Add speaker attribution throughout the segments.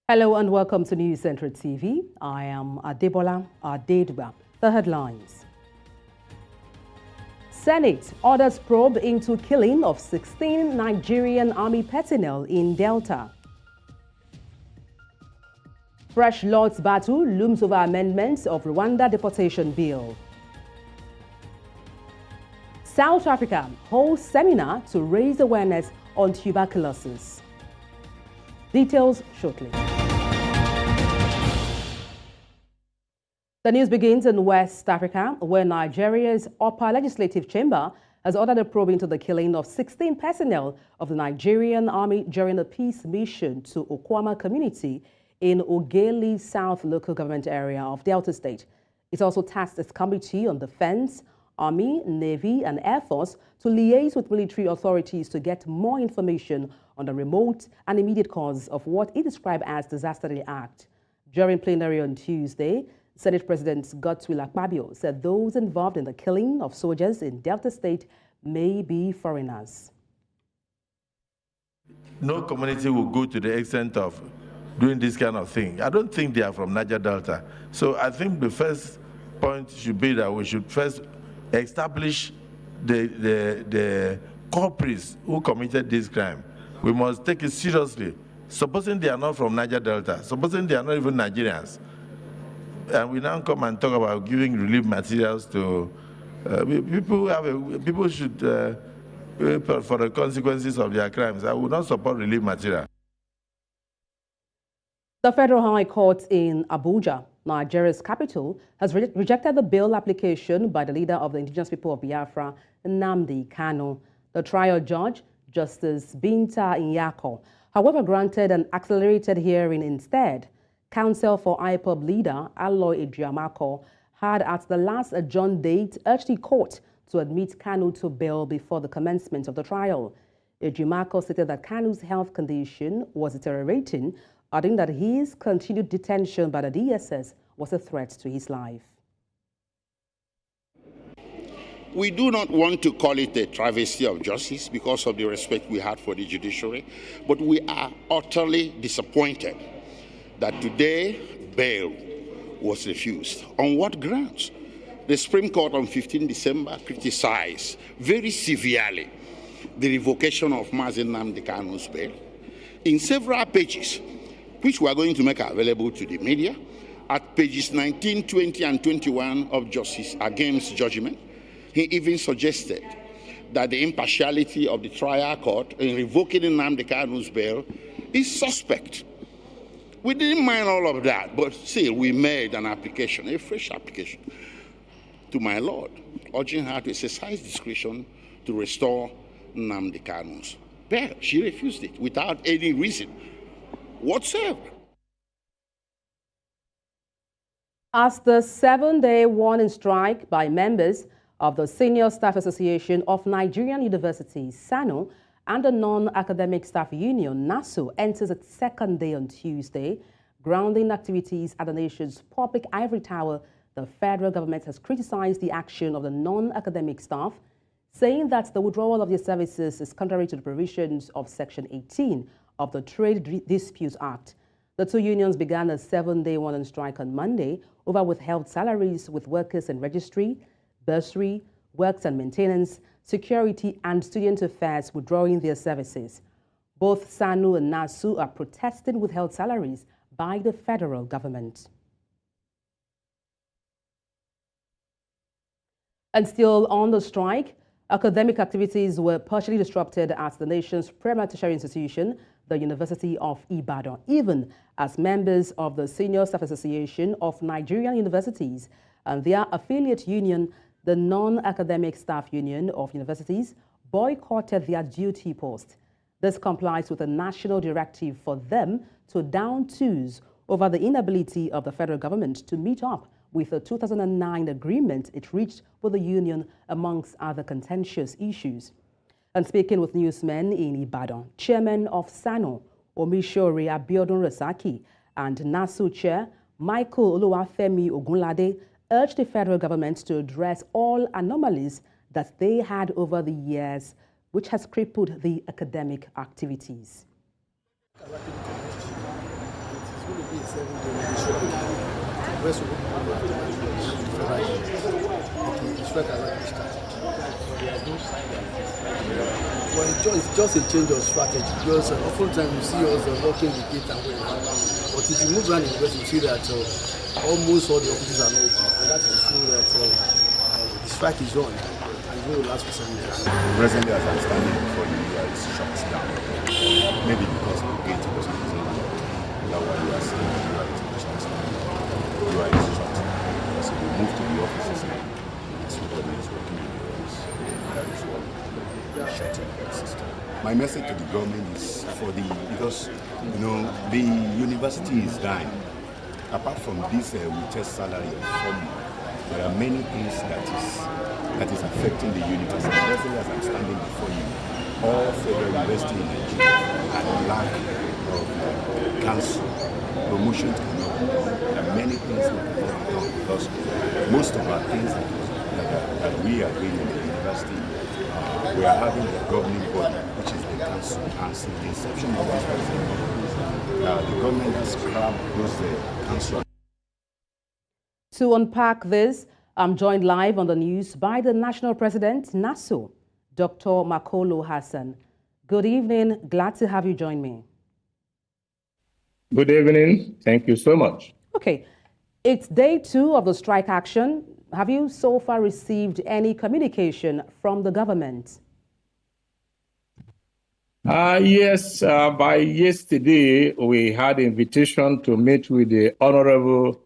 Speaker 1: Hello and welcome to News Central TV. I am Adebola, Adedugba. The headlines. Senate orders probe into killing of 16 Nigerian Army personnel in Delta. Fresh Lord's battle looms over amendments of Rwanda deportation bill. South Africa holds seminar to raise awareness on tuberculosis. Details shortly. The news begins in West Africa, where Nigeria's upper legislative chamber has ordered a probe into the killing of 16 personnel of the Nigerian Army during a peace mission to Okuama Community in Ughelli South local government area of Delta State. It also tasked its Committee on Defense, Army, Navy, and Air Force to liaise with military authorities to get more information on the remote and immediate cause of what it described as dastardly act. During plenary on Tuesday, Senate President Godswill Akpabio said those involved in the killing of soldiers in Delta State may be foreigners.
Speaker 2: No community will go to the extent of doing this kind of thing. I don't think they are from Niger Delta. So I think the first point should be that we should first establish the culprits who committed this crime. We must take it seriously. Supposing they are not from Niger Delta, supposing they are not even Nigerians, and we now come and talk about giving relief materials to people. People should pay for the consequences of their crimes. I would not support relief material.
Speaker 1: The Federal High Court in Abuja, Nigeria's capital, has rejected the bail application by the leader of the indigenous people of Biafra, Nnamdi Kanu. The trial judge, Justice Binta Nyako, however, granted an accelerated hearing instead. Counsel for IPOB leader Aloy Ejiamako had at the last adjourned date urged the court to admit Kanu to bail before the commencement of the trial. Ejiamako stated that Kanu's health condition was deteriorating, adding that his continued detention by the DSS was a threat to his life.
Speaker 3: We do not want to call it a travesty of justice because of the respect we had for the judiciary, but we are utterly disappointed that today bail was refused. On what grounds? The Supreme Court on 15 December criticized very severely the revocation of Mazi Nnamdi Kanu's bail in several pages, which we are going to make available to the media. At pages 19, 20, and 21 of Justice Agem's judgment, he even suggested that the impartiality of the trial court in revoking Nnamdi Kanu's bail is suspect. We didn't mind all of that, but still we made an application, a fresh application, to my Lord, urging her to exercise discretion to restore Nnamdi Kanu's bail. She refused it without any reason whatsoever.
Speaker 1: As the 7-day warning strike by members of the Senior Staff Association of Nigerian Universities, SANU, and the Non-Academic Staff Union, NASU, enters its second day on Tuesday, grounding activities at the nation's public ivory tower, the federal government has criticized the action of the non-academic staff, saying that the withdrawal of their services is contrary to the provisions of Section 18 of the Trade Disputes Act. The two unions began a 7-day warning strike on Monday over withheld salaries with workers in registry, bursary, works and maintenance, security, and student affairs withdrawing their services. Both SANU and NASU are protesting withheld salaries by the federal government. And still on the strike, academic activities were partially disrupted at the nation's premier tertiary institution, the University of Ibadan, even as members of the Senior Staff Association of Nigerian Universities and their affiliate union, the Non-Academic Staff Union of Universities, boycotted their duty post. This complies with a national directive for them to down tools over the inability of the federal government to meet up with the 2009 agreement it reached with the union, amongst other contentious issues. And speaking with newsmen in Ibadan, Chairman of SANU, Omishore Abiodun Rasaki, and NASU Chair Michael Oluwafemi Ogunlade urged the federal government to address all anomalies that they had over the years, which has crippled the academic activities.
Speaker 4: going to be a 7-day strike. West will the strike has already started. Well, it's just a change of strategy because oftentimes you see us working the gate and going around. But if you move around the West, you see that almost all the offices are not open. And that is true that the strike is on and it's going to last for 7 years.
Speaker 5: Presently, as I'm standing before you, it's shut down. Maybe because the gate was closed. That's why you are seeing you are shut down. You are shut down. Because if you move to the offices now, everybody is working in the office. That is what shutting the system. My message to the government is because the university is dying. Apart from this test salary formula, there are many things that is affecting the university. Presently, as I'm standing before you, all federal universities in Nigeria are lack of council. Promotions cannot be done. There are many things that cannot be done because most of our things that we are doing in the university, we are having the governing body, which is the council. And since the inception of this president, the government has scrapped those council.
Speaker 1: To unpack this, I'm joined live on the news by the National President, NASU, Dr. Makolo Hassan. Good evening. Glad to have you join me.
Speaker 6: Good evening. Thank you so much.
Speaker 1: Okay. It's day 2 of the strike action. Have you so far received any communication from the government?
Speaker 6: Yes, by yesterday, we had invitation to meet with the Honorable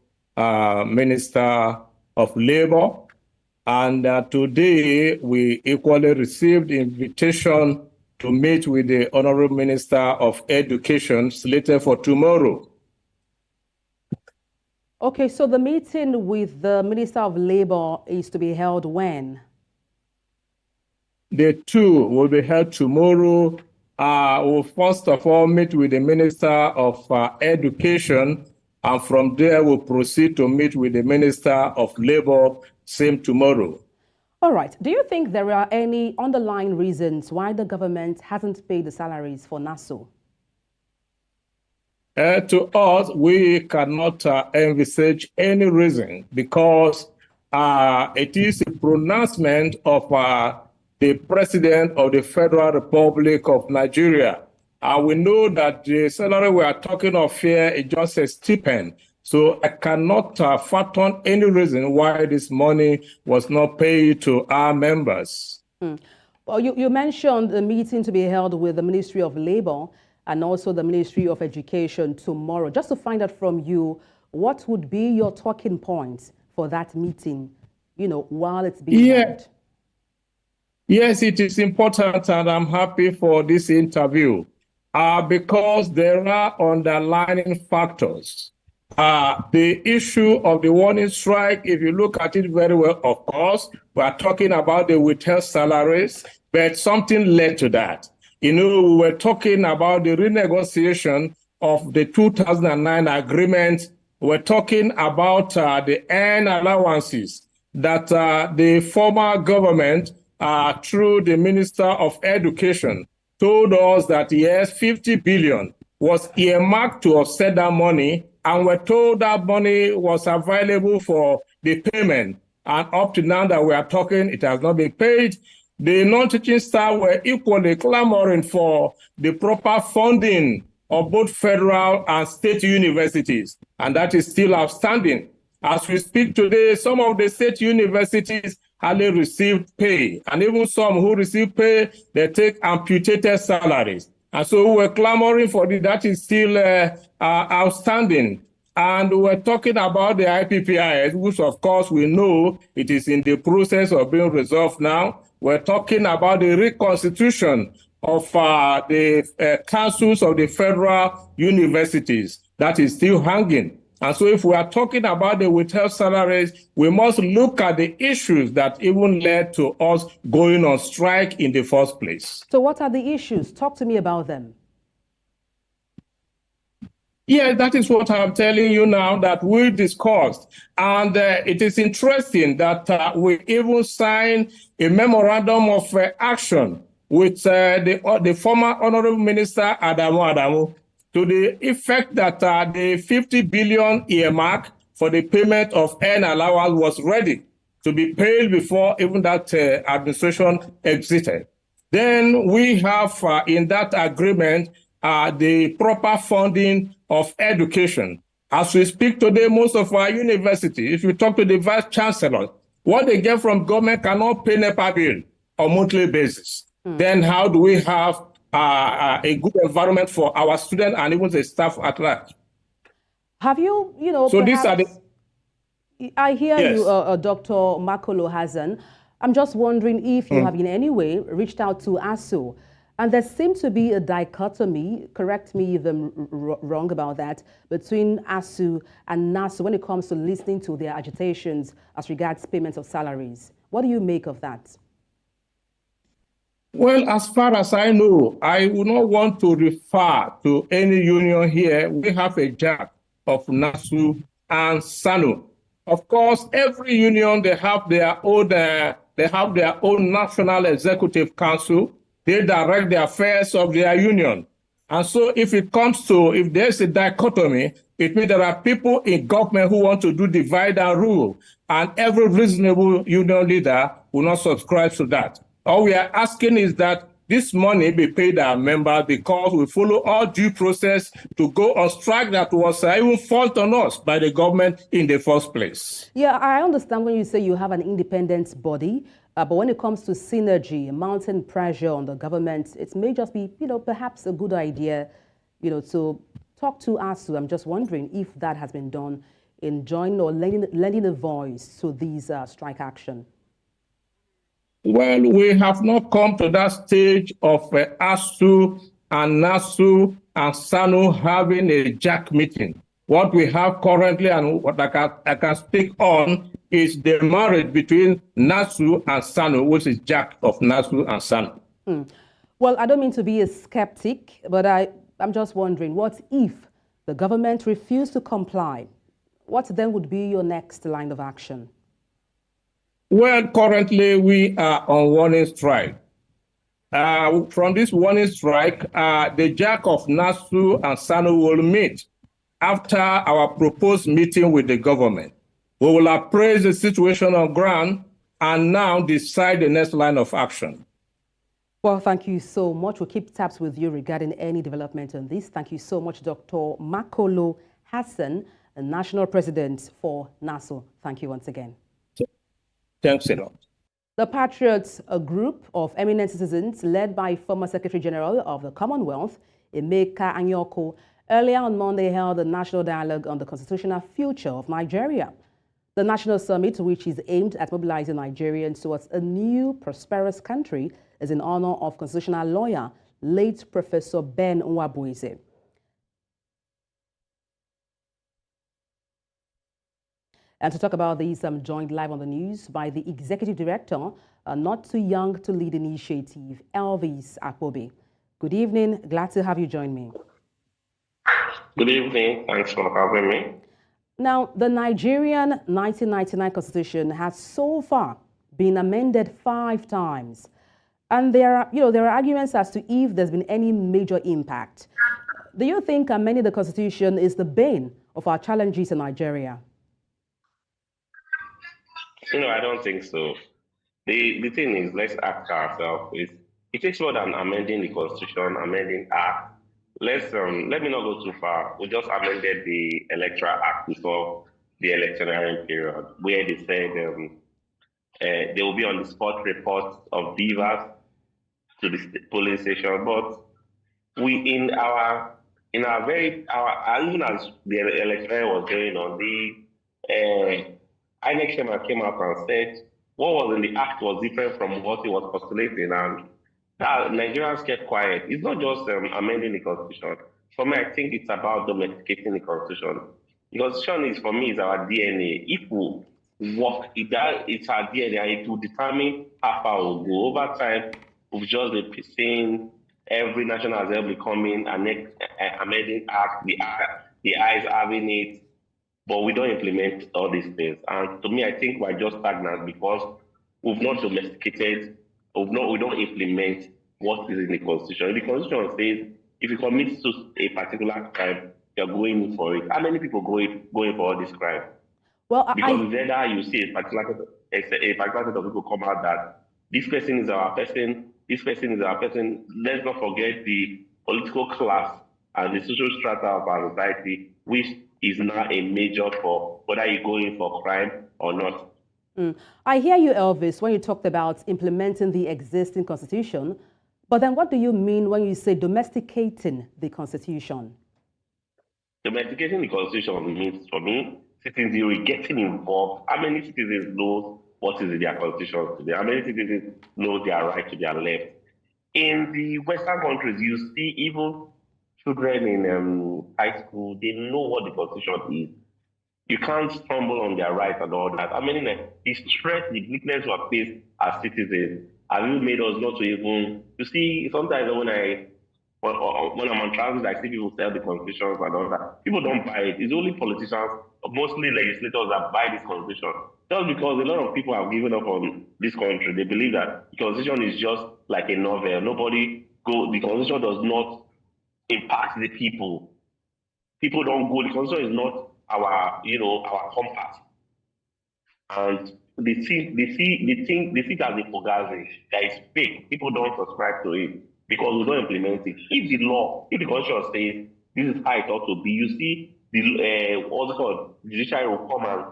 Speaker 6: Minister of Labor. And today, we equally received invitation to meet with the Honorable Minister of Education slated for tomorrow.
Speaker 1: Okay, so the meeting with the Minister of Labor is to be held when?
Speaker 6: The two will be held tomorrow. We'll first of all meet with the Minister of Education, and from there we'll proceed to meet with the Minister of Labor, same tomorrow.
Speaker 1: All right. Do you think there are any underlying reasons why the government hasn't paid the salaries for NASU?
Speaker 6: To us, we cannot envisage any reason because it is a pronouncement of the President of the Federal Republic of Nigeria. We know that the salary we are talking of here is just a stipend. So I cannot fathom any reason why this money was not paid to our members.
Speaker 1: Well, you mentioned the meeting to be held with the Ministry of Labor and also the Ministry of Education tomorrow. Just to find out from you, what would be your talking points for that meeting, while it's being held?
Speaker 6: Yes, it is important, and I'm happy for this interview because there are underlying factors. The issue of the warning strike, if you look at it very well, of course, we are talking about the withheld salaries, but something led to that. We were talking about the renegotiation of the 2009 agreement. We're talking about the earned allowances that the former government, through the Minister of Education, told us that, yes, 50 billion was earmarked to offset that money, and we're told that money was available for the payment. And up to now that we are talking, it has not been paid. The non-teaching staff were equally clamoring for the proper funding of both federal and state universities, and that is still outstanding. As we speak today, some of the state universities hardly received pay, and even some who receive pay, they take amputated salaries. And so we're clamoring for that is still outstanding. And we're talking about the IPPIS, which of course we know it is in the process of being resolved now. We're talking about the reconstitution of the councils of the federal universities that is still hanging. And so if we are talking about the withheld salaries, we must look at the issues that even led to us going on strike in the first place.
Speaker 1: So what are the issues? Talk to me about them.
Speaker 6: Yeah, that is what I'm telling you now that we discussed. And it is interesting that we even signed a memorandum of action with the former Honorable Minister Adamu. to the effect that the 50 billion earmark for the payment of earn allowance was ready to be paid before even that administration exited. Then we have in that agreement the proper funding of education. As we speak today, most of our universities, if you talk to the vice chancellor, what they get from government cannot pay NEPA bill on a monthly basis. Then how do we have a good environment for our students and even the staff at large?
Speaker 1: Have you,
Speaker 6: so
Speaker 1: perhaps,
Speaker 6: these are the...
Speaker 1: I hear
Speaker 6: Yes.
Speaker 1: you, Dr. Makolo Hassan. I'm just wondering if you have in any way reached out to ASU. And there seems to be a dichotomy, correct me if I'm wrong about that, between ASU and NASU when it comes to listening to their agitations as regards payments of salaries. What do you make of that?
Speaker 6: Well, as far as I know, I would not want to refer to any union here. We have a JAC of NASU and SANU. Of course, every union, they have their own national executive council. They direct the affairs of their union. And so if there's a dichotomy, it means there are people in government who want to do divide and rule, and every reasonable union leader will not subscribe to that. All we are asking is that this money be paid our members because we follow all due process to go on strike that was even fault on us by the government in the first place.
Speaker 1: Yeah, I understand when you say you have an independent body, but when it comes to synergy, mounting pressure on the government, it may just be, perhaps a good idea, to talk to ASU. I'm just wondering if that has been done in joining or lending a voice to these strike action.
Speaker 6: Well, we have not come to that stage of ASU and NASU and SANU having a JAC meeting. What we have currently and what I can speak on is the marriage between NASU and SANU, which is JAC of NASU and SANU.
Speaker 1: Well, I don't mean to be a skeptic, but I'm just wondering, what if the government refused to comply? What then would be your next line of action?
Speaker 6: Well, currently we are on warning strike. From this warning strike, the JAC of NASU and SANU will meet after our proposed meeting with the government. We will appraise the situation on ground and now decide the next line of action.
Speaker 1: Well, thank you so much. We'll keep tabs with you regarding any development on this. Thank you so much, Dr. Makolo Hassan, the National President for NASU. Thank you once again.
Speaker 6: Thanks a lot.
Speaker 1: The Patriots, a group of eminent citizens led by former Secretary General of the Commonwealth, Emeka Anyoko, earlier on Monday held a national dialogue on the constitutional future of Nigeria. The national summit, which is aimed at mobilizing Nigerians towards a new, prosperous country, is in honor of constitutional lawyer, late Professor Ben Nwabueze. And to talk about this, I'm joined live on the news by the Executive Director, Not Too Young to Lead Initiative, Elvis Akpabio. Good evening. Glad to have you join me.
Speaker 7: Good evening. Thanks for having me.
Speaker 1: Now, the Nigerian 1999 Constitution has so far been amended 5 times. And there are arguments as to if there's been any major impact. Do you think amending the Constitution is the bane of our challenges in Nigeria?
Speaker 7: I don't think so. The thing is, let's ask ourselves, it takes more than amending the Constitution, amending Act. Let me not go too far. We just amended the Electoral Act before the electioneering period, where they said they will be on the spot reports of beavers to the polling station. But we even as the election was going on, the INEC chairman came out and said what was in the act was different from what he was postulating, and Nigerians kept quiet. It's not just amending the Constitution. For me, I think it's about domesticating the Constitution. The Constitution for me, is our DNA. If we work, it's our DNA, and it will determine how far we'll go. Over time, we've just been seeing every National Assembly coming and amending act, the eyes having it, but we don't implement all these things. And to me, I think we're just stagnant because we've not domesticated, we don't implement what is in the Constitution. The Constitution says if you commit to a particular crime, you're going for it. How many people going for all this crime?
Speaker 1: Well,
Speaker 7: Because whether you see a particular set of people come out that this person is our person, this person is our person. Let's not forget the political class and the social strata of our society, which is now a major for whether you go in for crime or not.
Speaker 1: I hear you, Elvis, when you talked about implementing the existing constitution. But then what do you mean when you say domesticating the constitution?
Speaker 7: Domesticating the constitution means, for me, citizens getting involved. How many citizens know what is in their constitution today? How many citizens know their right to their left? In the Western countries, you see even children in high school, they know what the constitution is. You can't stumble on their rights and all that. I mean, the stress, the weakness we are faced as citizens have you made us not to even, you see, sometimes when I'm on transit, I see people sell the constitutions and all that. People don't buy it. It's only politicians, mostly legislators, that buy this constitution. Just because a lot of people have given up on this country. They believe that the constitution is just like a novel. The constitution does not impact the people. People don't go. The constitution is not our compass. And they see it as a fugazi that is fake. People don't subscribe to it because we don't implement it. If the constitution says this is how it ought to be, you see the what's it called, judiciary will come and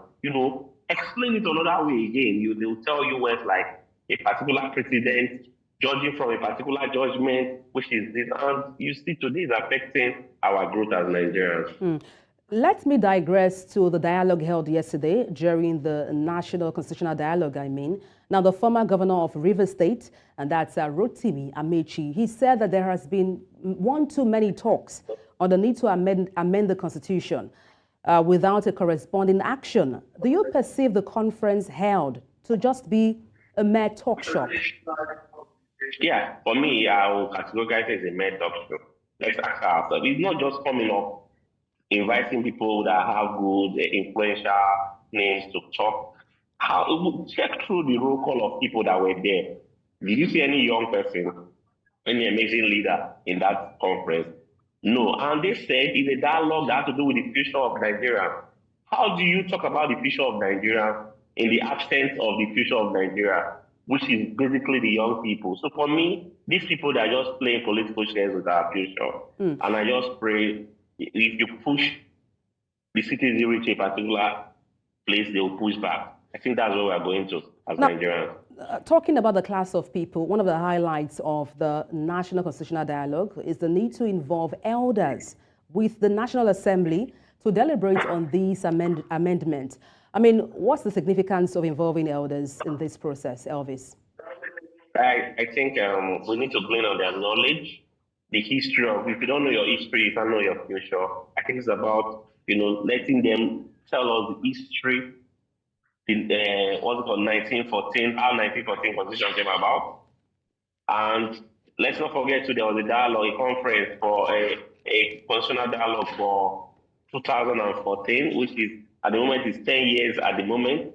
Speaker 7: explain it another way again. They will tell you what's like a particular precedent, judging from a particular judgment, which is this, and you see today is affecting our growth as Nigerians.
Speaker 1: Let me digress to the dialogue held yesterday during the National Constitutional Dialogue, Now, the former governor of Rivers State, and that's Rotimi Amechi, he said that there has been one too many talks on the need to amend the Constitution without a corresponding action. Do you perceive the conference held to just be a mere talk shop?
Speaker 7: Yeah, for me, I will categorize it as a mere talk shop. Let's ask ourselves. It's not just coming up, inviting people that have good, influential names to talk. Check through the roll call of people that were there. Did you see any young person, any amazing leader in that conference? No. And they said it's a dialogue that has to do with the future of Nigeria. How do you talk about the future of Nigeria in the absence of the future of Nigeria, which is basically the young people? So for me, these people that are just playing political shares with our future. And I just pray, if you push the citizenry to a particular place, they will push back. I think that's where we're going to as Nigerians.
Speaker 1: Talking about the class of people, one of the highlights of the National Constitutional Dialogue is the need to involve elders with the National Assembly to deliberate on these amendments. What's the significance of involving elders in this process, Elvis?
Speaker 7: I think we need to glean on their knowledge, the history of, if you don't know your history, you can't know your future. I think it's about, letting them tell us the history, what's it called, 1914, how 1914 Constitution came about. And let's not forget too, there was a dialogue, a conference for a constitutional dialogue for 2014, which is, at the moment, is 10 years at the moment.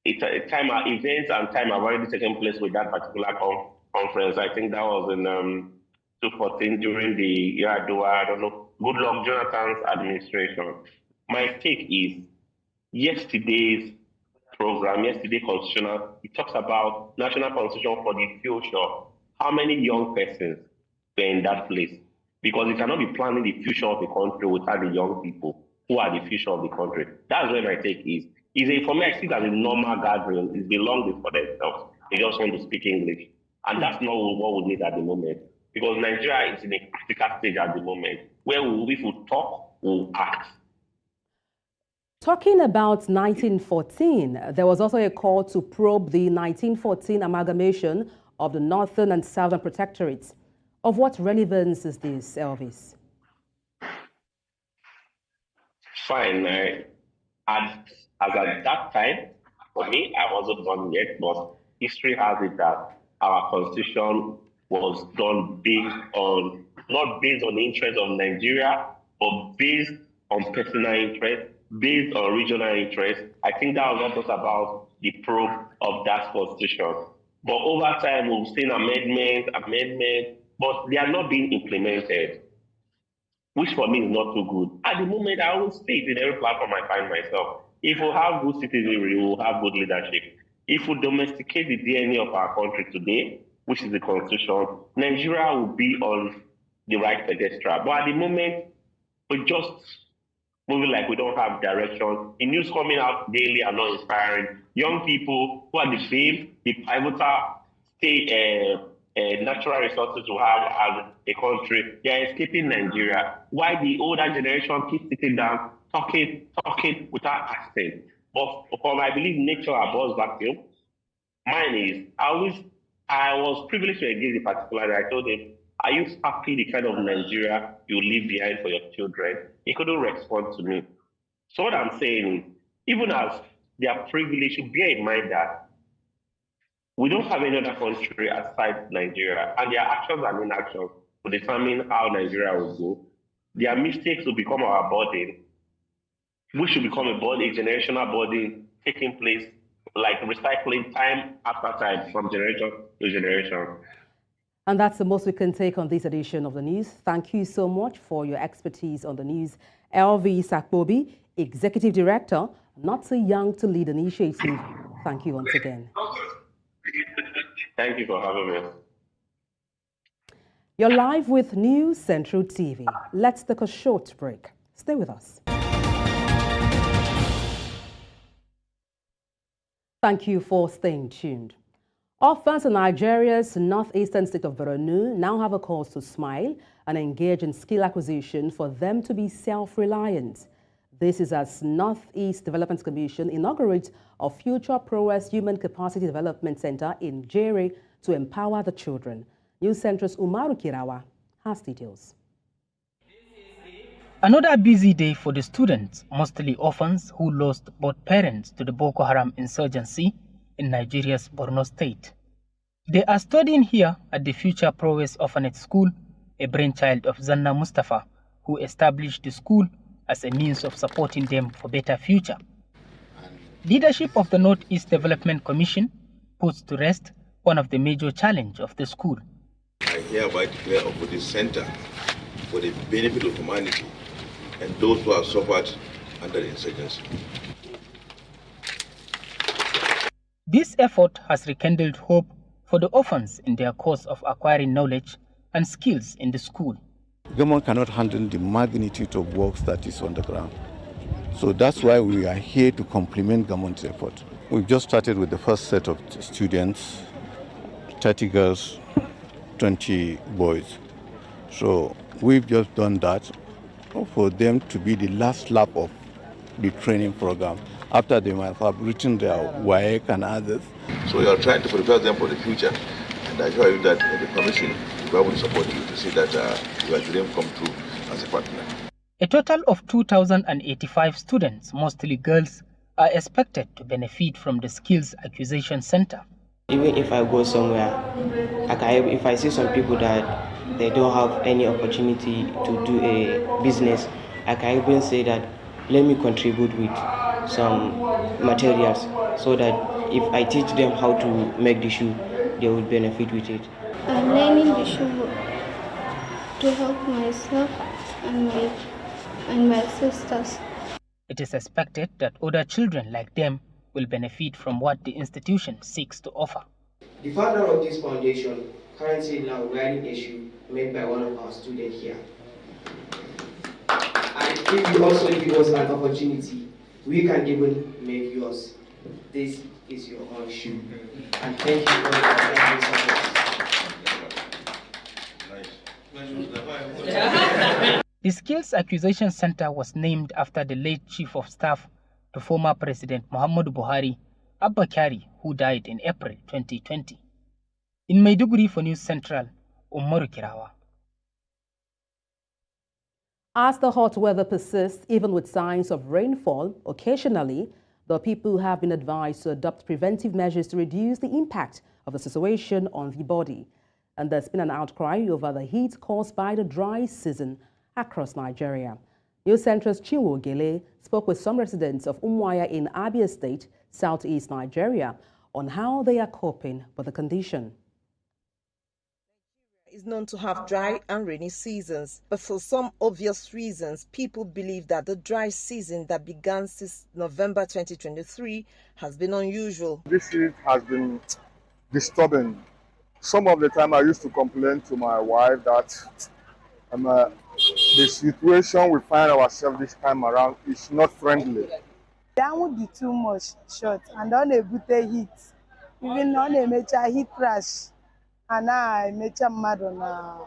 Speaker 7: It's events and time have already taken place with that particular conference. I think that was in 2014 during the Adebola, Goodluck Jonathan's administration. My take is yesterday's program, yesterday constitutional, it talks about national constitution for the future. How many young persons were in that place? Because you cannot be planning the future of the country without the young people who are the future of the country. That's where my take is. For me, I see that a normal gathering. It belongs for themselves. They just want to speak English. And that's not what we need at the moment. Because Nigeria is in a critical stage at the moment where if we talk, we'll act.
Speaker 1: Talking about 1914, there was also a call to probe the 1914 amalgamation of the Northern and Southern Protectorates. Of what relevance is this, Elvis?
Speaker 7: Fine. As at that time, for me, I wasn't born yet, but history has it that our constitution was done not based on the interest of Nigeria, but based on personal interest, based on regional interest. I think that was not about the probe of that constitution. But over time, we've seen amendments, but they are not being implemented, which for me is not too good. At the moment, I always state in every platform I find myself, if we have good citizenry, we will have good leadership. If we domesticate the DNA of our country today, which is the constitution, Nigeria will be on the right pedestal. But at the moment, we're just moving like we don't have direction. The news coming out daily are not inspiring. Young people who are the same, the pivotal state natural resources we have as a country, they are escaping Nigeria. Why the older generation keeps sitting down, talking without acting. But from, I believe, nature abhors vacuum. Mine is, I was privileged to engage in particular. I told him, are you happy the kind of Nigeria you leave behind for your children? He couldn't respond to me. So what I'm saying is, even as they are privileged, to bear in mind that we don't have any other country aside Nigeria, and their actions and inactions will determine how Nigeria will go. Their mistakes will become our burden. We should become a generational burden taking place, like recycling time after time from generation to generation.
Speaker 1: And that's the most we can take on this edition of the news. Thank you so much for your expertise on the news. LV Sakbobi, Executive Director, Not Too Young to Lead Initiative. Thank you once again.
Speaker 7: Thank you for having me.
Speaker 1: You're live with News Central TV. Let's take a short break. Stay with us. Thank you for staying tuned. Orphans in Nigeria's northeastern state of Borno now have a cause to smile and engage in skill acquisition for them to be self-reliant. This is as Northeast Development Commission inaugurates a Future Prowess Human Capacity Development Center in Jere to empower the children. News Center's Umaru Kirawa has details.
Speaker 8: Another busy day for the students, mostly orphans who lost both parents to the Boko Haram insurgency in Nigeria's Borno state. They are studying here at the Future Prowess Orphanage School, a brainchild of Zanna Mustafa, who established the school as a means of supporting them for better future. Leadership of the Northeast Development Commission puts to rest one of the major challenges of the school.
Speaker 9: I hereby declare open this center for the benefit of humanity and those who have suffered under the insurgency.
Speaker 8: This effort has rekindled hope for the orphans in their course of acquiring knowledge and skills in the school.
Speaker 10: Government cannot handle the magnitude of works that is on the ground. So that's why we are here to complement government's effort. We've just started with the first set of students, 30 girls, 20 boys. So we've just done that for them to be the last lap of the training program after they might have written their WAEC and others.
Speaker 9: So we are trying to prepare them for the future, and I assure you that the Commission will support you to see that your dream come true as a partner.
Speaker 8: A total of 2,085 students, mostly girls, are expected to benefit from the Skills Acquisition Center.
Speaker 11: Even if I go somewhere, if I see some people that they don't have any opportunity to do a business, I can even say that let me contribute with some materials so that if I teach them how to make the shoe, they will benefit with it.
Speaker 12: I'm learning the shoe to help myself and my sisters.
Speaker 8: It is expected that other children like them will benefit from what the institution seeks to offer.
Speaker 11: The founder of this foundation currently now wearing a shoe made by one of our students here. And if you also give us an opportunity, we can even make yours. This is your own shoe. And thank you for your support.
Speaker 8: The Skills Acquisition Center was named after the late Chief of Staff to former President Muhammadu Buhari, Abba Kyari, who died in April 2020. In Maiduguri for News Central, Umaru Kirawa.
Speaker 1: As the hot weather persists, even with signs of rainfall, occasionally, the people have been advised to adopt preventive measures to reduce the impact of the situation on the body. And there's been an outcry over the heat caused by the dry season across Nigeria. News Center's Ughelli spoke with some residents of Umuahia in Abia State, southeast Nigeria, on how they are coping with the condition.
Speaker 13: is known to have dry and rainy seasons, but for some obvious reasons, people believe that the dry season that began since November 2023 has been unusual.
Speaker 14: This heat has been disturbing. Some of the time I used to complain to my wife that the situation we find ourselves this time around is not friendly.
Speaker 15: That would be too much short and on a good heat, even on a major heat crash. And I met a Madonna.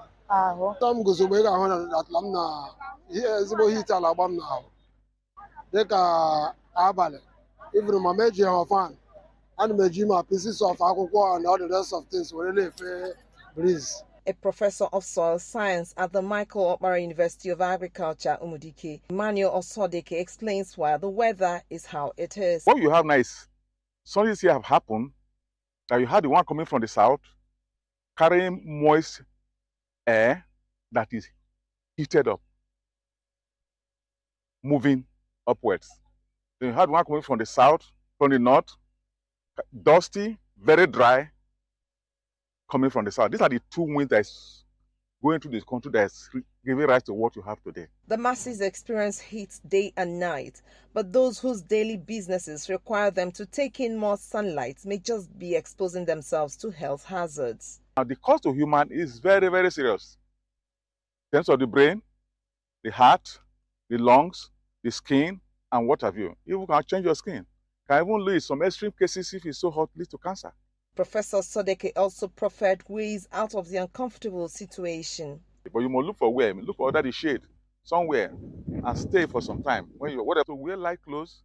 Speaker 16: Some goes away at Lamna. Here is about heat Alabama now. They can abale. Even my major of fan and Majima pieces of aqua and all the rest of things will really breeze.
Speaker 13: A professor of soil science at the Michael Okpara University of Agriculture, Umudike, Emmanuel Osodeke, explains why the weather is how it is.
Speaker 17: What you have now is, some this year have happened, that you had the one coming from the south, carrying moist air that is heated up, moving upwards. Then you had one coming from the south, from the north, dusty, very dry, coming from the south. These are the two winds that is going through this country that is giving rise to what you have today.
Speaker 13: The masses experience heat day and night, but those whose daily businesses require them to take in more sunlight may just be exposing themselves to health hazards.
Speaker 17: Now, the cost to human is very, very serious. In terms of the brain, the heart, the lungs, the skin, and what have you. You can change your skin. Can even lead some extreme cases if it's so hot, lead to cancer.
Speaker 13: Professor Sodeke also proffered ways out of the uncomfortable situation.
Speaker 17: But you must look for where, look for under the shade, somewhere, and stay for some time. When you whatever, so wear light clothes,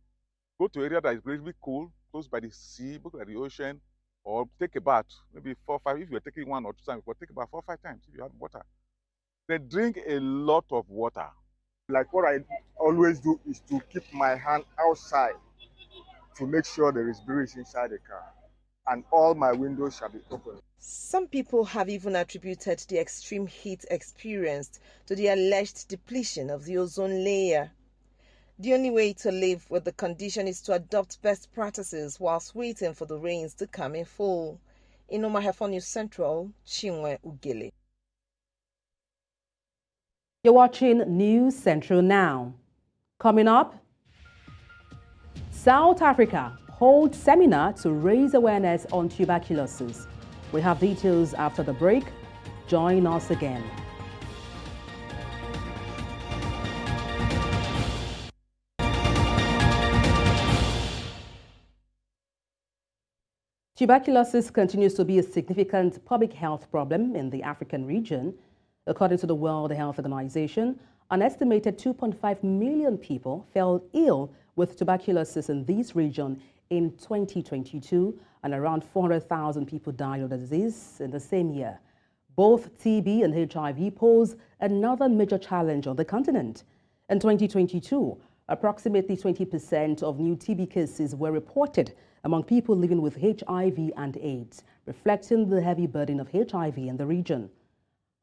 Speaker 17: go to an area that is relatively cool, close by the sea, look at the ocean, or take a bath, maybe 4 or 5. If you're taking 1 or 2 times, take a bath 4 or 5 times if you have water. Then drink a lot of water.
Speaker 14: Like what I always do is to keep my hand outside to make sure there is breeze inside the car, and all my windows shall be open.
Speaker 13: Some people have even attributed the extreme heat experienced to the alleged depletion of the ozone layer. The only way to live with the condition is to adopt best practices whilst waiting for the rains to come in full. In Omahefo News Central, Chinwe Ughelli.
Speaker 1: You're watching News Central now. Coming up, South Africa holds seminar to raise awareness on tuberculosis. We have details after the break. Join us again. Tuberculosis continues to be a significant public health problem in the African region. According to the World Health Organization, an estimated 2.5 million people fell ill with tuberculosis in this region in 2022, and around 400,000 people died of the disease in the same year. Both TB and HIV pose another major challenge on the continent. In 2022, approximately 20% of new TB cases were reported among people living with HIV and AIDS, reflecting the heavy burden of HIV in the region.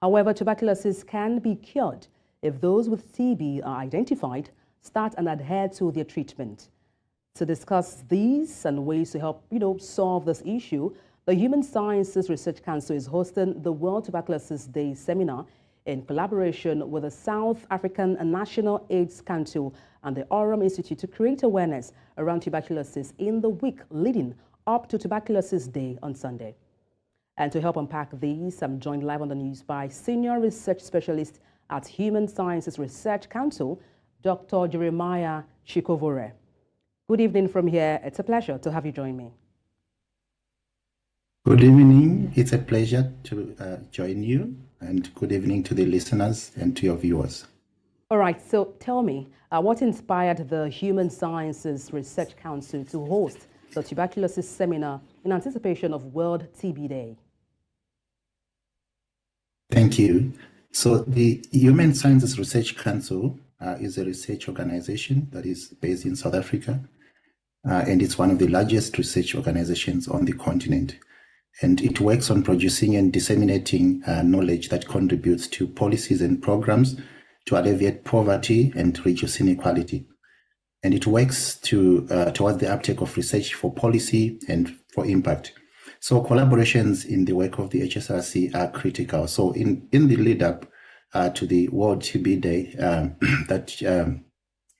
Speaker 1: However, tuberculosis can be cured if those with TB are identified, start and adhere to their treatment. To discuss these and ways to help, solve this issue, the Human Sciences Research Council is hosting the World Tuberculosis Day seminar in collaboration with the South African National AIDS Council and the Aurum Institute to create awareness around tuberculosis in the week leading up to Tuberculosis Day on Sunday. And to help unpack these, I'm joined live on the news by Senior Research Specialist at Human Sciences Research Council, Dr. Jeremiah Chikovore. Good evening from here. It's a pleasure to have you join me.
Speaker 18: Good evening. It's a pleasure to join you, and good evening to the listeners and to your viewers.
Speaker 1: All right, so tell me, what inspired the Human Sciences Research Council to host the tuberculosis seminar in anticipation of World TB Day?
Speaker 18: Thank you. So the Human Sciences Research Council is a research organization that is based in South Africa, and it's one of the largest research organizations on the continent. And it works on producing and disseminating knowledge that contributes to policies and programs to alleviate poverty and reduce inequality. And it works towards the uptake of research for policy and for impact. So collaborations in the work of the HSRC are critical. So in the lead up to the World TB Day that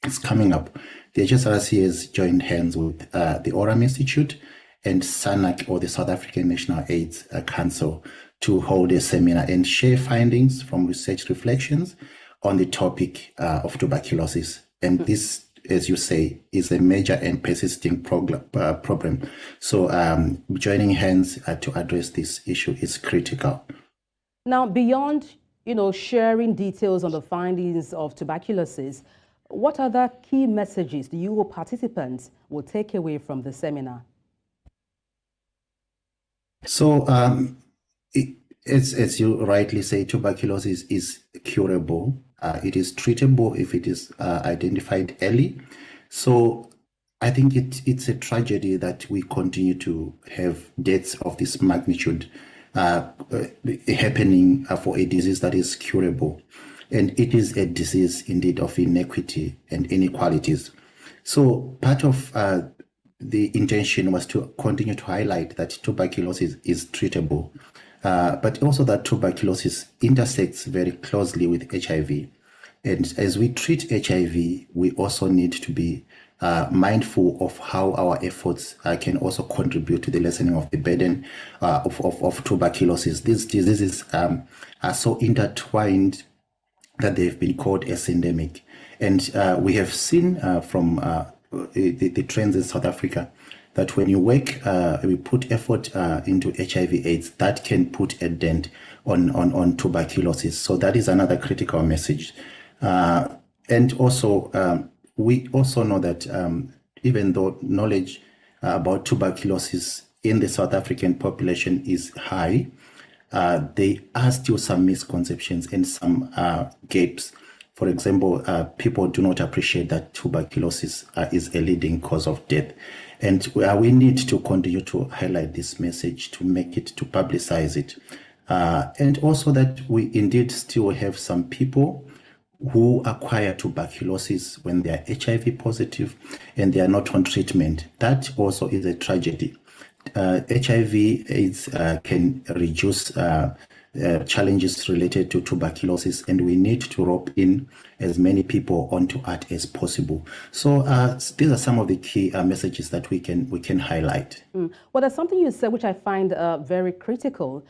Speaker 18: is coming up, the HSRC has joined hands with the Oram Institute and SANAC, or the South African National AIDS Council, to hold a seminar and share findings from research reflections on the topic of tuberculosis. And this, as you say, is a major and persisting problem. So joining hands to address this issue is critical.
Speaker 1: Now, beyond sharing details on the findings of tuberculosis, what other key messages do you participants will take away from the seminar?
Speaker 18: So, as you rightly say, tuberculosis is curable. It is treatable if it is identified early. So I think it's a tragedy that we continue to have deaths of this magnitude happening for a disease that is curable. And it is a disease indeed of inequity and inequalities. So part of the intention was to continue to highlight that tuberculosis is treatable, but also that tuberculosis intersects very closely with HIV. And as we treat HIV, we also need to be mindful of how our efforts can also contribute to the lessening of the burden of tuberculosis. These diseases are so intertwined that they've been called a syndemic. And we have seen from the trends in South Africa that when you work, we put effort into HIV/AIDS, that can put a dent on tuberculosis. So that is another critical message. And also, we also know that even though knowledge about tuberculosis in the South African population is high, there are still some misconceptions and some gaps. For example, people do not appreciate that tuberculosis is a leading cause of death. And we need to continue to highlight this message, to make it, to publicize it. And also that we indeed still have some people who acquire tuberculosis when they are HIV positive and they are not on treatment. That also is a tragedy. HIV/AIDS can reduce challenges related to tuberculosis, and we need to rope in as many people onto it as possible. So these are some of the key messages that we can highlight.
Speaker 1: Well, there's something you said which I find very critical,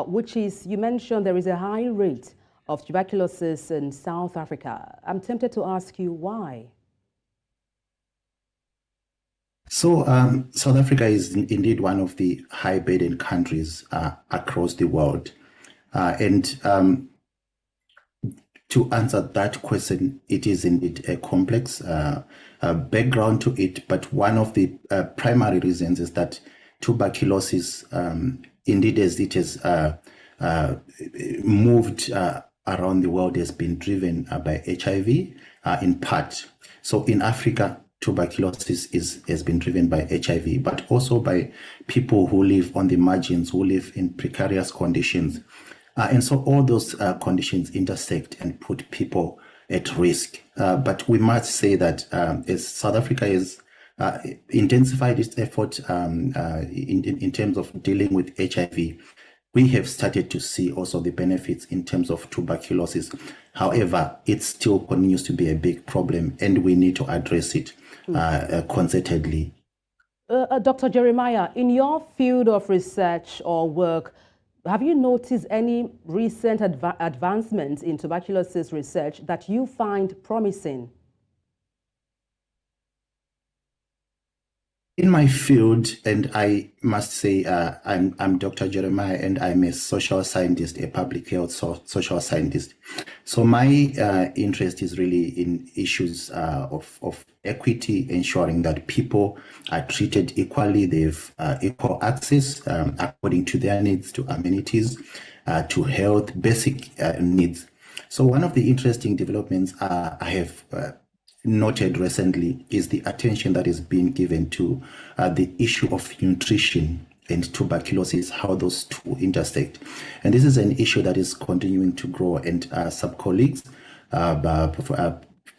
Speaker 1: which is you mentioned there is a high rate of tuberculosis in South Africa. I'm tempted to ask you why.
Speaker 18: So South Africa is indeed one of the high burden countries across the world. And to answer that question, it is indeed a complex background to it. But one of the primary reasons is that tuberculosis, indeed as it has moved around the world, has been driven by HIV in part. So in Africa, tuberculosis has been driven by HIV, but also by people who live on the margins, who live in precarious conditions. And so all those conditions intersect and put people at risk. But we must say that as South Africa has intensified its effort in terms of dealing with HIV, we have started to see also the benefits in terms of tuberculosis. However, it still continues to be a big problem, and we need to address it concertedly.
Speaker 1: Dr. Jeremiah, in your field of research or work, have you noticed any recent advancements in tuberculosis research that you find promising?
Speaker 18: In my field, and I must say I'm Dr. Jeremiah, and I'm a social scientist, a public health social scientist. So my interest is really in issues of equity, ensuring that people are treated equally, they have equal access according to their needs, to amenities, to health, basic needs. So one of the interesting developments I have noted recently is the attention that is being given to the issue of nutrition and tuberculosis, how those two intersect. And this is an issue that is continuing to grow, and some colleagues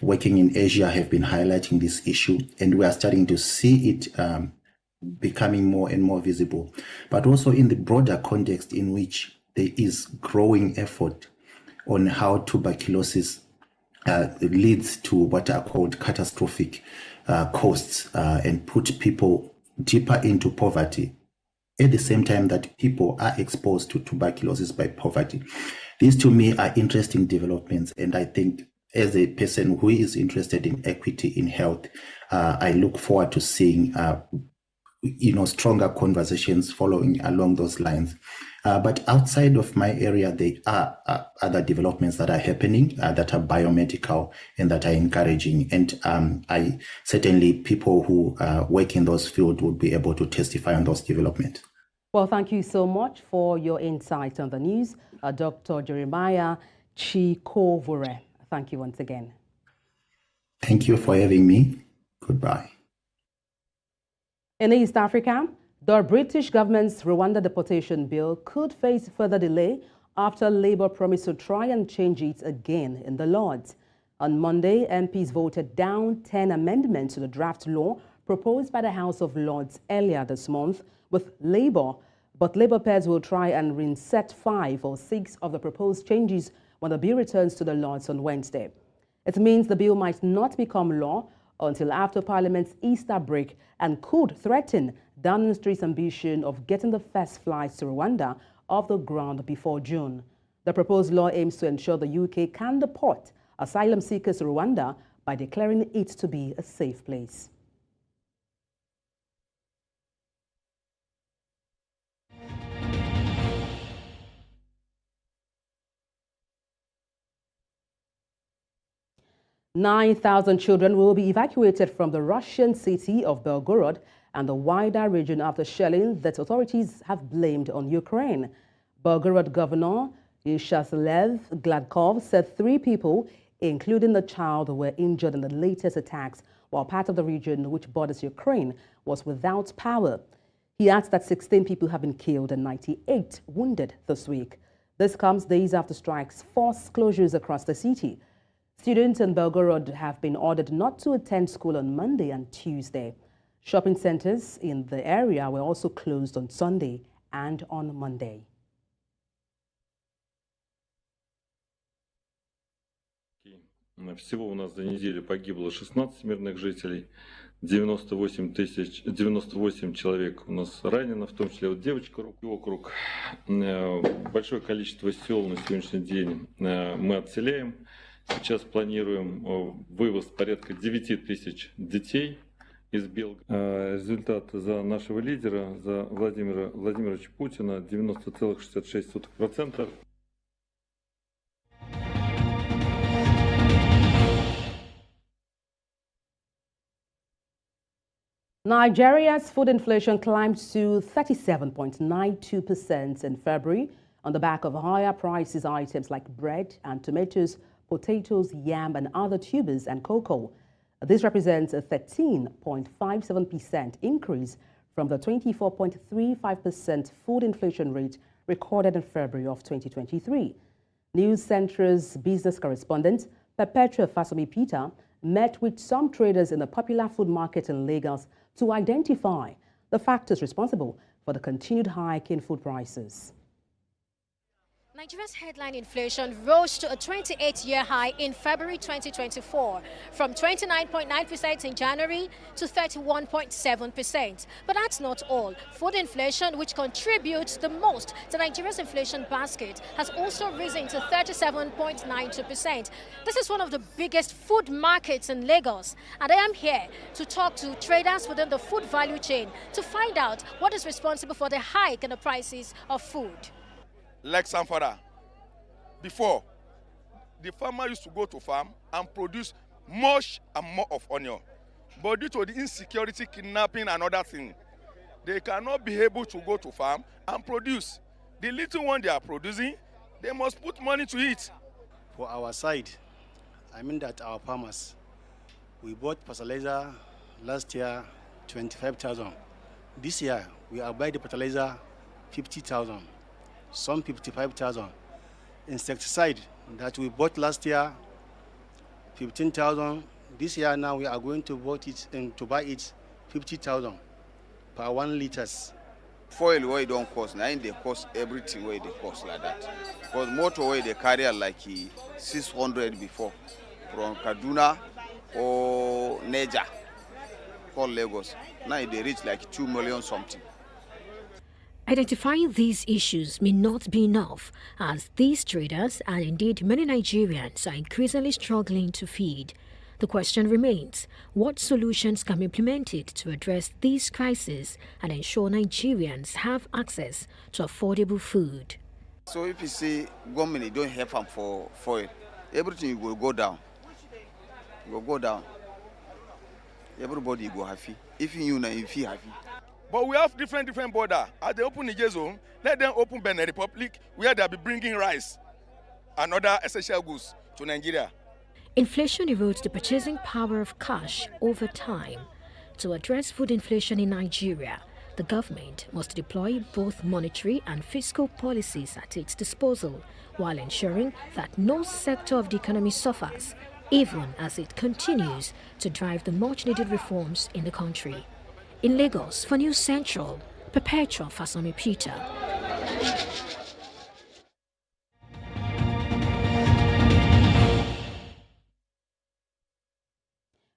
Speaker 18: working in Asia have been highlighting this issue, and we are starting to see it becoming more and more visible, but also in the broader context in which there is growing effort on how tuberculosis leads to what are called catastrophic costs and put people deeper into poverty at the same time that people are exposed to tuberculosis by poverty. These to me are interesting developments, and I think as a person who is interested in equity in health, I look forward to seeing stronger conversations following along those lines. But outside of my area, there are other developments that are happening that are biomedical and that are encouraging. And I certainly, people who work in those fields would be able to testify on those developments.
Speaker 1: Well, thank you so much for your insight on the news, Dr. Jeremiah Chikovore. Thank you once again.
Speaker 18: Thank you for having me. Goodbye.
Speaker 1: In East Africa, the British government's Rwanda deportation bill could face further delay after Labour promised to try and change it again in the Lords. On Monday, MPs voted down 10 amendments to the draft law proposed by the House of Lords earlier this month with Labour, but Labour pairs will try and reset 5 or 6 of the proposed changes when the bill returns to the Lords on Wednesday. It means the bill might not become law until after Parliament's Easter break and could threaten Downing Street's ambition of getting the first flights to Rwanda off the ground before June. The proposed law aims to ensure the UK can deport asylum seekers to Rwanda by declaring it to be a safe place. "9,000 children will be evacuated from the Russian city of Belgorod and the wider region after shelling that authorities have blamed on Ukraine. Belgorod Governor Vyacheslav Gladkov said 3 people, including the child, were injured in the latest attacks, while part of the region, which borders Ukraine, was without power. He adds that 16 people have been killed and 98 wounded this week. This comes days after strikes forced closures across the city. Students in Belgorod have been ordered not to attend school on Monday and Tuesday. Shopping centers in the area were also closed on Sunday and on Monday.
Speaker 19: Всего у нас за неделю погибло 16 мирных жителей, 98 человек у нас ранено, в том числе вот девочка, округ. Большое количество сел на сегодняшний день мы отселяем. Сейчас планируем вывоз порядка 9 тысяч детей из Белгорода. Результат за нашего лидера, за Владимира Владимировича Путина, 90,66%.
Speaker 1: Nigeria's food inflation climbed to 37.92% in February on the back of higher prices items like bread and tomatoes, potatoes, yam, and other tubers and cocoa. This represents a 13.57% increase from the 24.35% food inflation rate recorded in February of 2023. News Centre's business correspondent, Perpetua Fasomi Peter, met with some traders in the popular food market in Lagos to identify the factors responsible for the continued hike in food prices.
Speaker 20: Nigeria's headline inflation rose to a 28-year high in February 2024, from 29.9% in January to 31.7%. But that's not all. Food inflation, which contributes the most to Nigeria's inflation basket, has also risen to 37.92%. This is one of the biggest food markets in Lagos, and I am here to talk to traders within the food value chain to find out what is responsible for the hike in the prices of food.
Speaker 21: Like Sanfara, before, the farmer used to go to farm and produce much and more of onion. But due to the insecurity, kidnapping, and other things, they cannot be able to go to farm and produce. The little one they are producing, they must put money to it.
Speaker 22: For our side, I mean that our farmers, we bought fertilizer last year, 25,000. This year, we are buying the fertilizer, 50,000. Some 55,000. Insecticide that we bought last year, 15,000. This year now we are going to buy it 50,000. per 1 liters.
Speaker 2: Fuel wey don cost, na im dey cost everything wey dey cost like that. Because motor wey dey carry like 600 before from Kaduna or Niger called Lagos. Now they reach like 2 million something.
Speaker 20: Identifying these issues may not be enough, as these traders and indeed many Nigerians are increasingly struggling to feed. The question remains, what solutions can be implemented to address these crises and ensure Nigerians have access to affordable food?
Speaker 2: So if you see government don't help them for foil, everything will go down. It will go down. Everybody go happy. If you know, if you happy.
Speaker 21: But we have different border. As they open Niger zone, let them open Benin Republic, where they'll be bringing rice and other essential goods to Nigeria.
Speaker 20: Inflation erodes the purchasing power of cash over time. To address food inflation in Nigeria, the government must deploy both monetary and fiscal policies at its disposal, while ensuring that no sector of the economy suffers, even as it continues to drive the much-needed reforms in the country. In Lagos, for News Central, Perpetua Fasami Peter.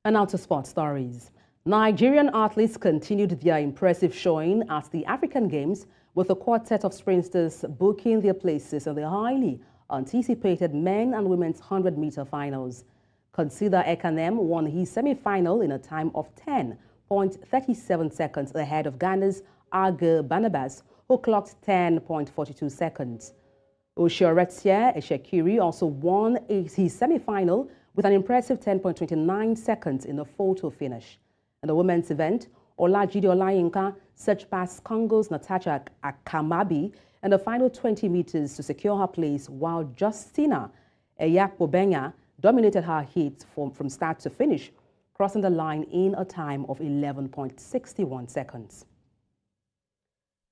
Speaker 1: And now to sports stories. Nigerian athletes continued their impressive showing at the African Games, with a quartet of sprinters booking their places in the highly anticipated men and women's 100-meter finals. Consider Ekanem won his semi-final in a time of 10.37 seconds ahead of Ghana's Aga Barnabas, who clocked 10.42 seconds. Oshoretia Eshekiri also won his semi-final with an impressive 10.29 seconds in a photo finish. In the women's event, Olajide Olayinka surged past Congo's Natasha Akamabi in the final 20 meters to secure her place, while Justina Eyakpobenya dominated her heat from start to finish, crossing the line in a time of 11.61 seconds.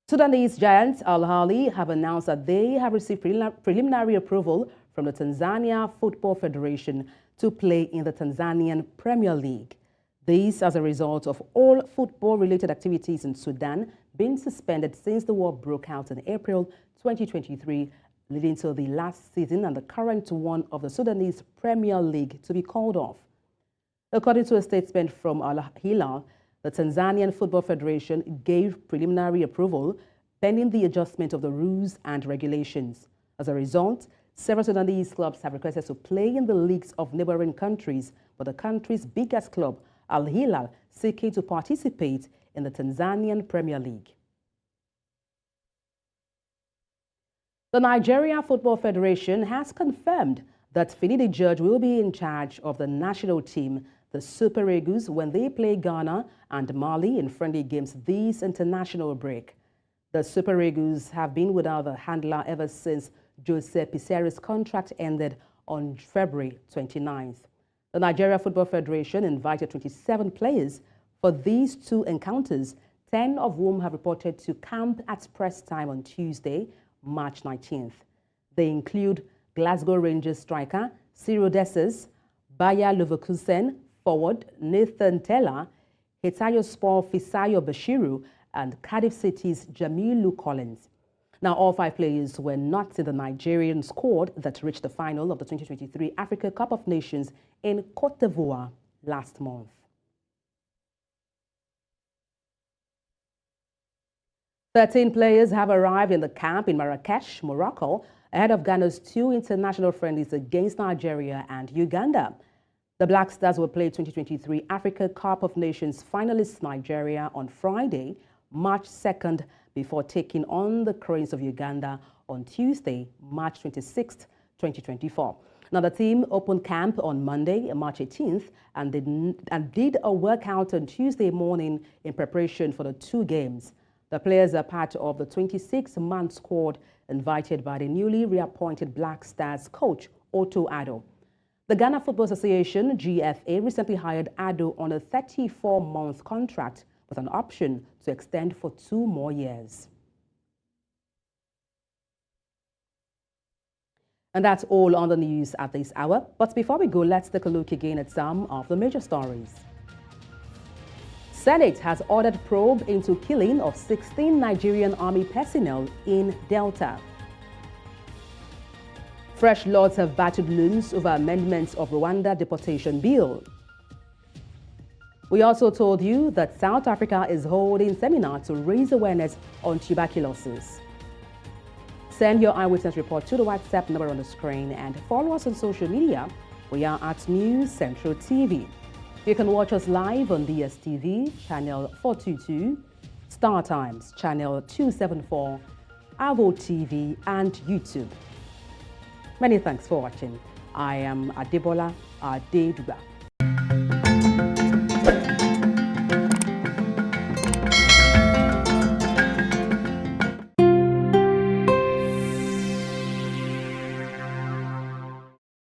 Speaker 1: Sudanese giants Al Ahly have announced that they have received preliminary approval from the Tanzania Football Federation to play in the Tanzanian Premier League. This as a result of all football-related activities in Sudan being suspended since the war broke out in April 2023, leading to the last season and the current one of the Sudanese Premier League to be called off. According to a statement from Al Hilal, the Tanzanian Football Federation gave preliminary approval pending the adjustment of the rules and regulations. As a result, several Sudanese clubs have requested to play in the leagues of neighboring countries, but the country's biggest club, Al Hilal, seeking to participate in the Tanzanian Premier League. The Nigerian Football Federation has confirmed that Finidi George will be in charge of the national team, the Super Eagles, when they play Ghana and Mali in friendly games this international break. The Super Eagles have been without a handler ever since Jose Pizarro's contract ended on February 29th. The Nigeria Football Federation invited 27 players for these two encounters, 10 of whom have reported to camp at press time on Tuesday, March 19th. They include Glasgow Rangers striker Ciro Desses, Bayer Leverkusen forward Nathan Tella, Hetayospor Fisayo Bashiru, and Cardiff City's Jamilu Collins. Now, all 5 players were not in the Nigerian squad that reached the final of the 2023 Africa Cup of Nations in Côte d'Ivoire last month. Thirteen players have arrived in the camp in Marrakesh, Morocco, ahead of Ghana's 2 international friendlies against Nigeria and Uganda. The Black Stars will play 2023 Africa Cup of Nations finalists Nigeria on Friday, March 2nd, before taking on the Cranes of Uganda on Tuesday, March 26th, 2024. Now, the team opened camp on Monday, March 18th, and did a workout on Tuesday morning in preparation for the 2 games. The players are part of the 26-man squad invited by the newly reappointed Black Stars coach, Otto Addo. The Ghana Football Association, GFA, recently hired Addo on a 34-month contract with an option to extend for 2 more years. And that's all on the news at this hour. But before we go, let's take a look again at some of the major stories. Senate has ordered probe into killing of 16 Nigerian Army personnel in Delta. Fresh lords have battled loons over amendments of Rwanda deportation bill. We also told you that South Africa is holding seminar to raise awareness on tuberculosis. Send your eyewitness report to the WhatsApp number on the screen and follow us on social media. We are at News Central TV. You can watch us live on DSTV, channel 422, Star Times, channel 274, Avo TV, and YouTube. Many thanks for watching. I am Adebola Adedugba.